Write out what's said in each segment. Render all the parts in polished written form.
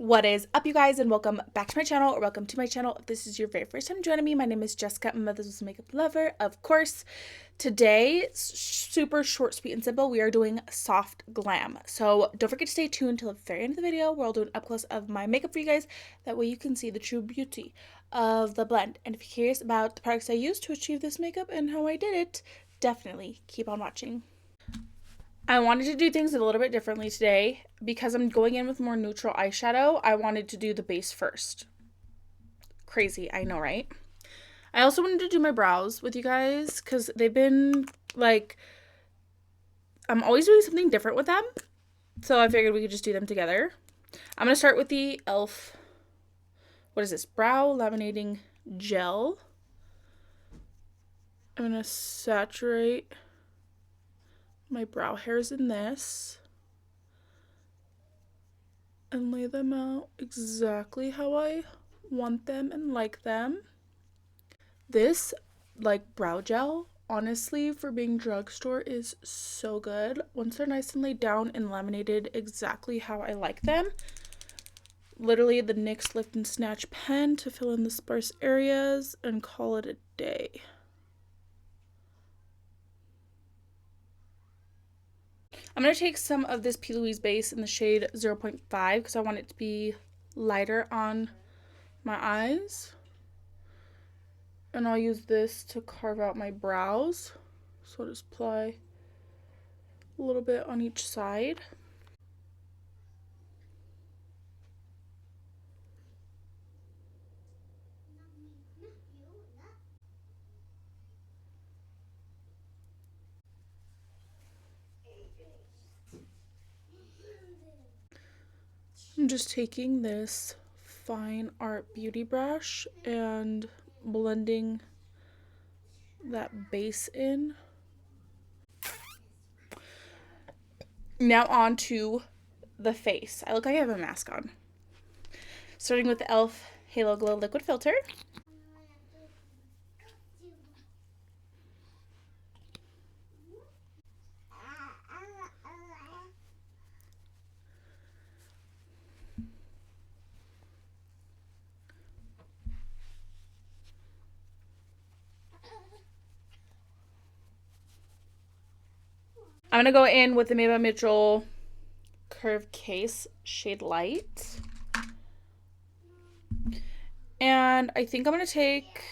What is up, you guys, and welcome back to my channel, or welcome to my channel if this is your very first time joining me. My name is Jessica. I'm a mother's makeup lover, of course. Today, super short, sweet, and simple, we are doing soft glam. So don't forget to stay tuned until the very end of the video where I'll do an up close of my makeup for you guys. That way you can see the true beauty of the blend. And if you're curious about the products I used to achieve this makeup and how I did it, definitely keep on watching. I wanted to do things a little bit differently today. Because I'm going in with more neutral eyeshadow, I wanted to do the base first. Crazy, I know, right? I also wanted to do my brows with you guys because they've been, like, I'm always doing something different with them. So I figured we could just do them together. I'm going to start with the e.l.f. What is this? Brow Laminating Gel. I'm going to saturate my brow hairs in this and lay them out exactly how I want them and like them. This, like, brow gel, honestly, for being drugstore is so good. Once they're nice and laid down and laminated exactly how I like them. Literally the NYX Lift and Snatch pen to fill in the sparse areas and call it a day. I'm going to take some of this P. Louise base in the shade 0.5 because I want it to be lighter on my eyes. And I'll use this to carve out my brows. So I'll just apply a little bit on each side. I'm just taking this Fyne Art Beauty brush and blending that base in. Now on to the face. I look like I have a mask on. Starting with the e.l.f. Halo Glow Liquid Filter. I'm going to go in with the Maybelline Mitchell Curve Case Shade Light. And I think I'm going to take...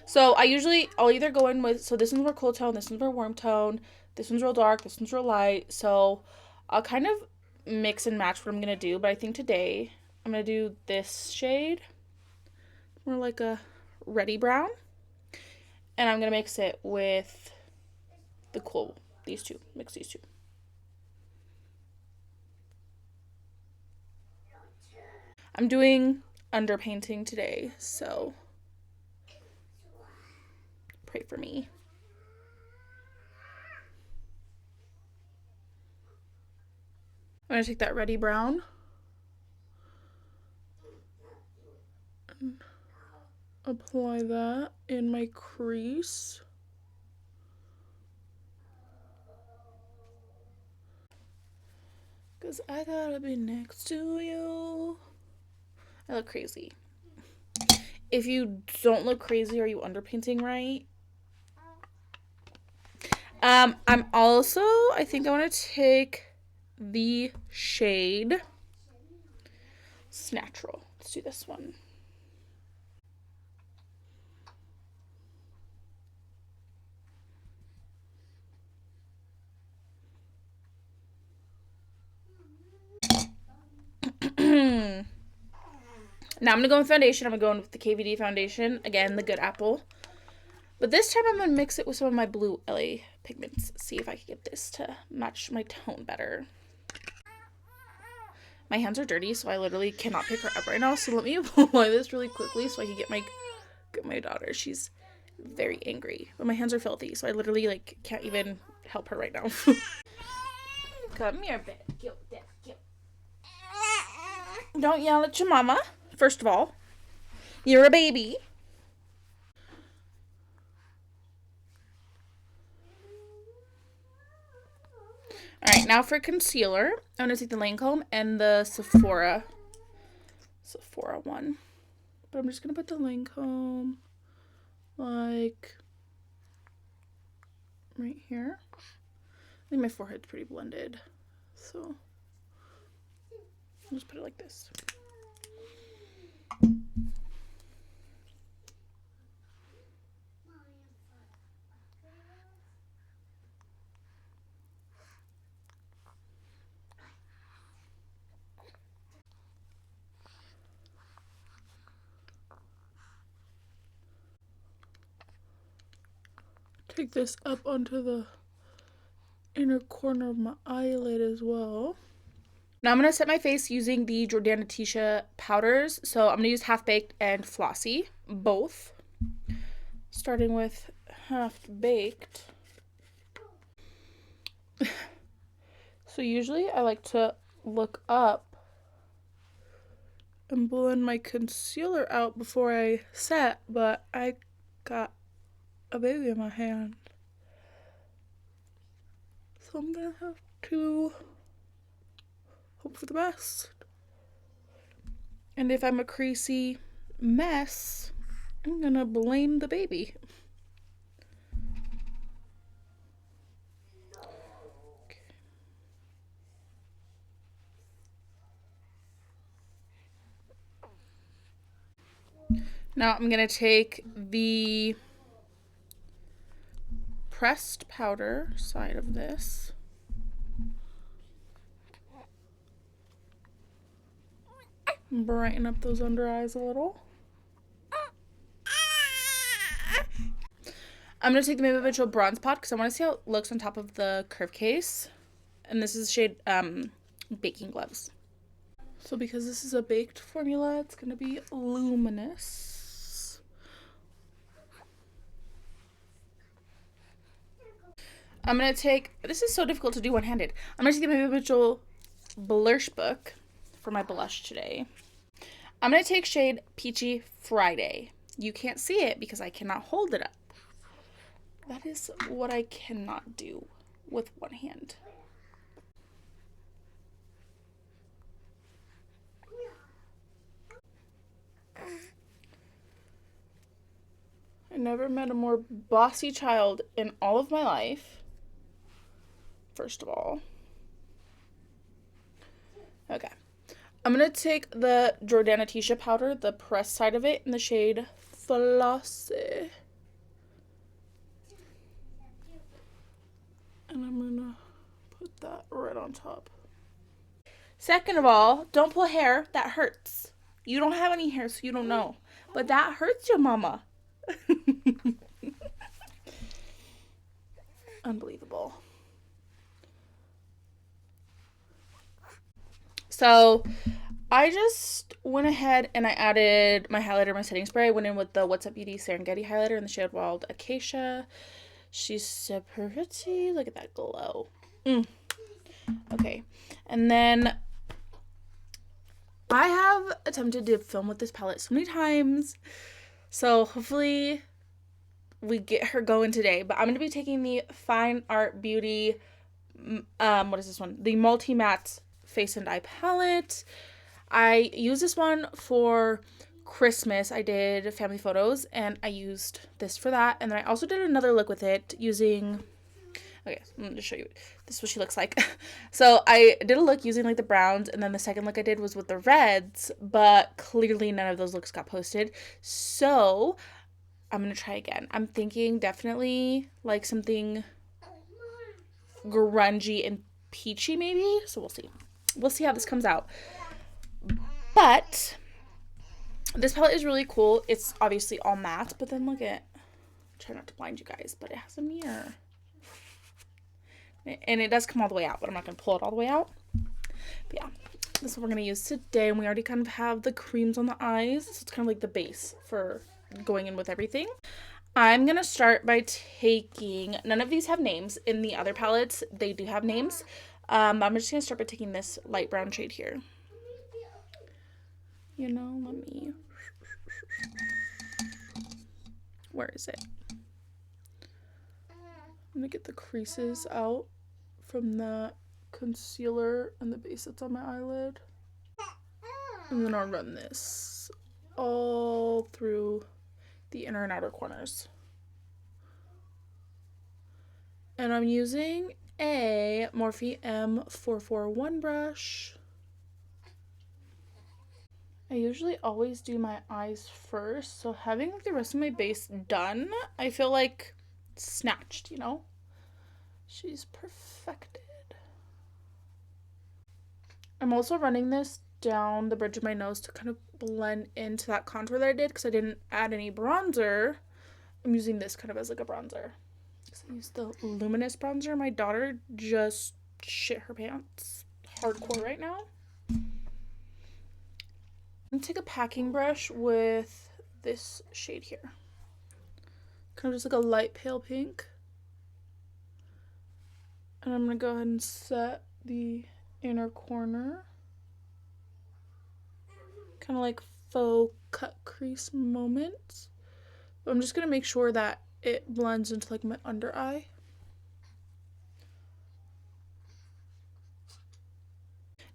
So I'll either go in with... So this one's more cool tone, this one's more warm tone, this one's real dark, this one's real light. So I'll kind of mix and match what I'm going to do. But I think today I'm going to do this shade. More like a reddy brown. And I'm going to mix it with the cool... These two. Mix these two. I'm doing underpainting today, so pray for me. I'm going to take that reddy brown and apply that in my crease. Because I gotta be next to you. I look crazy. If you don't look crazy, are you underpainting right? I'm also, I think I want to take the shade Snatchel. Let's do this one. Now I'm going to go with foundation. I'm going with the KVD foundation. Again, the Good Apple. But this time I'm going to mix it with some of my blue LA pigments. See if I can get this to match my tone better. My hands are dirty, so I literally cannot pick her up right now. So let me apply this really quickly so I can get my daughter. She's very angry. But my hands are filthy, so I literally, like, can't even help her right now. Come here, babe. Don't yell at your mama. First of all, you're a baby. Alright, now for concealer, I'm going to take the Lancome and the Sephora Sephora one. But I'm just going to put the Lancome, like, right here. I think my forehead's pretty blended, so I'll just put it like this. Take this up onto the inner corner of my eyelid as well. Now I'm going to set my face using the Jordana Ticia powders. So I'm going to use Half Baked and Flossie, both. Starting with Half Baked. So usually I like to look up and blend my concealer out before I set, but I got a baby in my hand, so I'm gonna have to hope for the best. And if I'm a creasy mess, I'm gonna blame the baby. Okay. Now I'm gonna take the pressed powder side of this and brighten up those under eyes a little. I'm going to take the Maybelline Virtual Bronze Pot because I want to see how it looks on top of the curve case. And this is shade Baking Gloves. So because this is a baked formula, it's going to be luminous. I'm going to take, this is so difficult to do one-handed. I'm going to take the Maybelline Virtual Blursh book for my blush today. I'm going to take shade Peachy Friday. You can't see it because I cannot hold it up. That is what I cannot do with one hand. I never met a more bossy child in all of my life. First of all. Okay. I'm going to take the Jordana Ticia powder, the pressed side of it, in the shade Flossie. And I'm going to put that right on top. Second of all, don't pull hair. That hurts. You don't have any hair, so you don't know. But that hurts your mama. Unbelievable. So I just went ahead and I added my highlighter, my setting spray. I went in with the What's Up Beauty Serengeti highlighter in the shade Wild Acacia. She's so pretty. Look at that glow. Okay. And then I have attempted to film with this palette so many times. So hopefully we get her going today. But I'm going to be taking the Fine Art Beauty, what is this one? The Multi Matte Face and Eye palette. I used this one for Christmas. I did family photos and I used this for that. And then I also did another look with it using, okay, I'm going to show you. This is what she looks like. So I did a look using like the browns, and then the second look I did was with the reds, but clearly none of those looks got posted. So I'm going to try again. I'm thinking definitely like something grungy and peachy maybe. So we'll see. We'll see how this comes out. But this palette is really cool. It's obviously all matte, but then look at, try not to blind you guys, but it has a mirror. And it does come all the way out, but I'm not going to pull it all the way out. But yeah, this is what we're going to use today. And we already kind of have the creams on the eyes. So it's kind of like the base for going in with everything. I'm going to start by taking, none of these have names. In the other palettes, they do have names. I'm just going to start by taking this light brown shade here. You know, let me, where is it? I'm going to get the creases out from the concealer and the base that's on my eyelid. And then I'll run this all through the inner and outer corners. And I'm using a Morphe M441 brush. I usually always do my eyes first, so having like the rest of my base done, I feel like snatched, you know? She's perfected. I'm also running this down the bridge of my nose to kind of blend into that contour that I did because I didn't add any bronzer. I'm using this kind of as like a bronzer. I use the luminous bronzer. My daughter just shit her pants hardcore right now. I'm gonna take a packing brush with this shade here. Kind of just like a light pale pink. And I'm gonna go ahead and set the inner corner. Kind of like faux cut crease moments. But I'm just gonna make sure that it blends into like my under eye.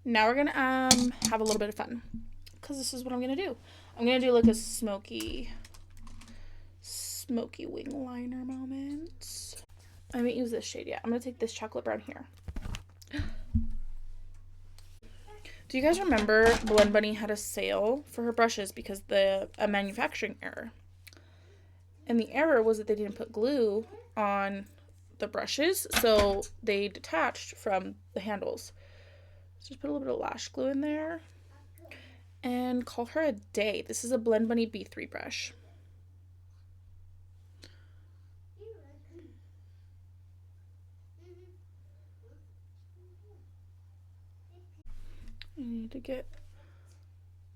Now we're gonna have a little bit of fun, because this is what I'm gonna do. I'm gonna do like a smoky wing liner moment. I haven't used this shade yet. I'm gonna take this chocolate brown here. Do you guys remember Blend Bunny had a sale for her brushes because a manufacturing error? And the error was that they didn't put glue on the brushes, so they detached from the handles. So just put a little bit of lash glue in there and call her a day. This is a Blend Bunny B3 brush. I need to get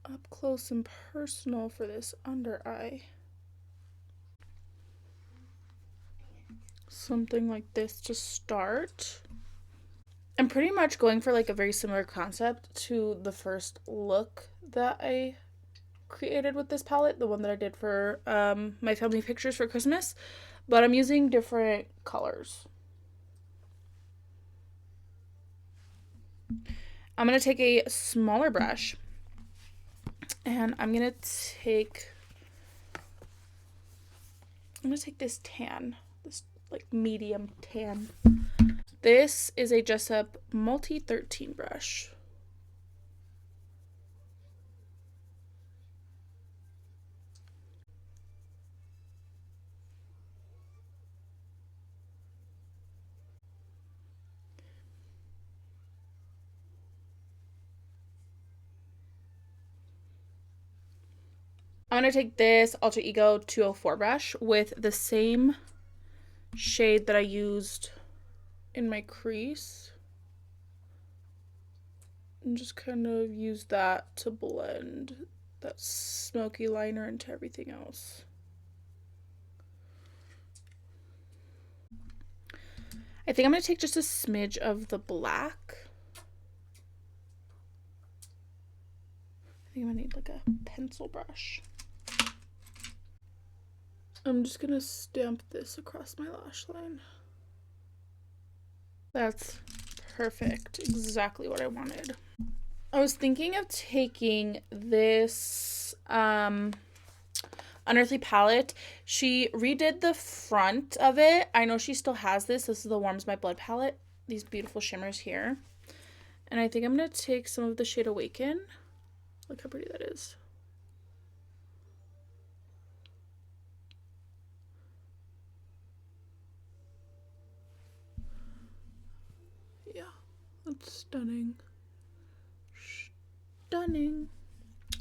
up close and personal for this under eye. Something like this to start. I'm pretty much going for like a very similar concept to the first look that I created with this palette, the one that I did for my family pictures for Christmas, but I'm using different colors. I'm going to take a smaller brush and I'm going to take this tan, this like medium tan. This is a Jessup Multi 13 brush. I'm going to take this Alter Ego 204 brush with the same shade that I used in my crease. And just kind of use that to blend that smoky liner into everything else. I think I'm going to take just a smidge of the black. I think I'm going to need like a pencil brush. I'm just going to stamp this across my lash line. That's perfect. Exactly what I wanted. I was thinking of taking this Unearthly palette. She redid the front of it. I know she still has this. This is the Warms My Blood palette. These beautiful shimmers here. And I think I'm going to take some of the shade Awaken. Look how pretty that is. Yeah, that's stunning. Stunning.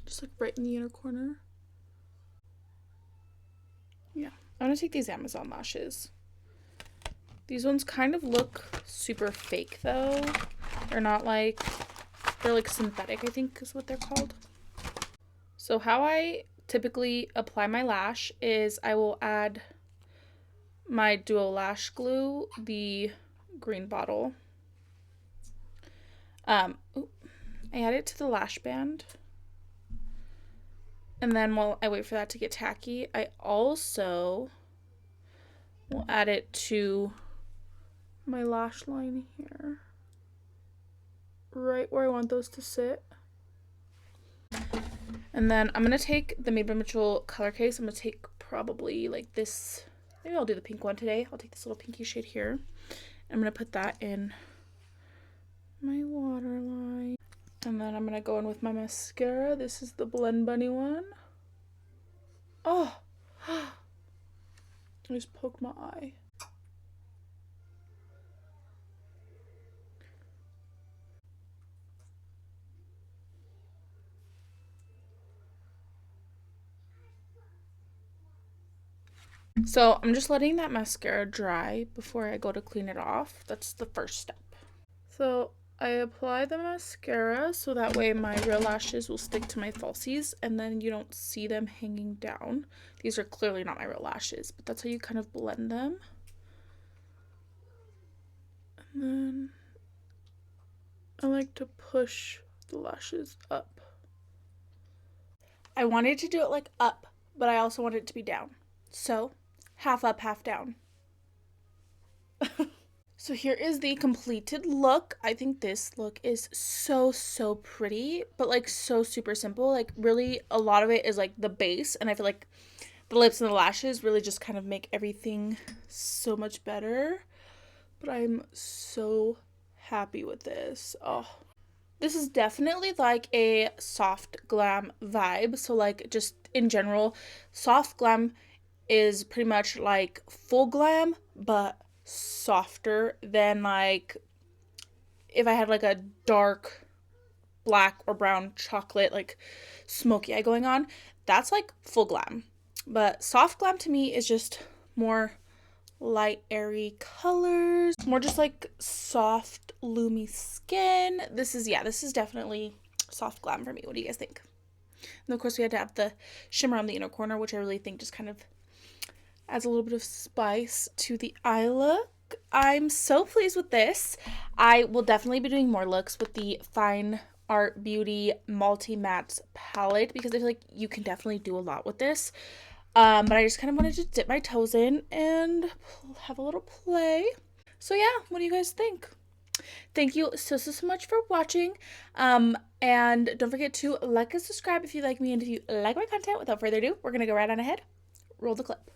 Just like right in the inner corner. Yeah, I'm gonna take these Amazon lashes. These ones kind of look super fake though. They're not like, they're like synthetic, I think is what they're called. So how I typically apply my lash is I will add my Duo Lash Glue, the green bottle. I add it to the lash band. And then while I wait for that to get tacky, I also will add it to my lash line here. Right where I want those to sit. And then I'm going to take the Made by Mitchell color case. I'm going to take probably like this. Maybe I'll do the pink one today. I'll take this little pinky shade here. I'm going to put that in my waterline. And then I'm going to go in with my mascara. This is the Blend Bunny one. Oh, I just poked my eye. So I'm just letting that mascara dry before I go to clean it off. That's the first step. So I apply the mascara so that way my real lashes will stick to my falsies and then you don't see them hanging down. These are clearly not my real lashes, but that's how you kind of blend them. And then I like to push the lashes up. I wanted to do it like up, but I also wanted it to be down. So half up, half down. So here is the completed look. I think this look is so pretty, but like so super simple. Like really a lot of it is like the base, and I feel like the lips and the lashes really just kind of make everything so much better. But I'm so happy with this. Oh, this is definitely like a soft glam vibe. So like just in general, soft glam is pretty much like full glam, but softer than like if I had like a dark black or brown chocolate like smoky eye going on. That's like full glam. But soft glam to me is just more light airy colors, more just like soft loomy skin. This is definitely soft glam for me. What do you guys think? And of course we had to have the shimmer on the inner corner, which I really think just kind of adds a little bit of spice to the eye look. I'm so pleased with this. I will definitely be doing more looks with the Fyne Art Beauty Multi Mattes palette because I feel like you can definitely do a lot with this. But I just kind of wanted to dip my toes in and have a little play. So yeah, what do you guys think? Thank you so much for watching. And don't forget to like and subscribe if you like me and if you like my content. Without further ado, we're going to go right on ahead. Roll the clip.